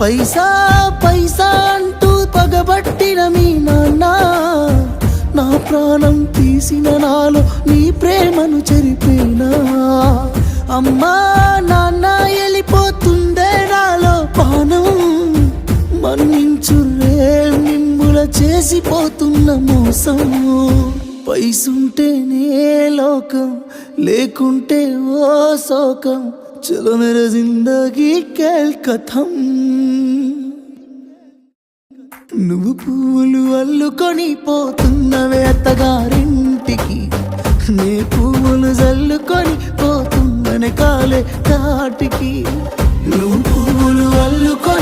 పైసా పైసా అంటూ పగబట్టిన మీ నాన్న నా ప్రాణం తీసిన నాలో నీ ప్రేమను చెరిపేనా అమ్మా నాన్న వెళ్ళిపోతుందే నాలో పానం మన్నించు నిమ్ముల చేసిపోతున్న మోసం పైసుంటేనే లోకం లేకుంటే ఓ శోకం చలో మేరా జిందగీ కేల్ కథం నువ్వు పువ్వులు అల్లుకొని పోతున్నవే అత్తగారింటికి నే పువ్వులు జల్లుకొని పోతున్ననే కాలే కాటికి నువ్వు పువ్వులు అల్లుకొని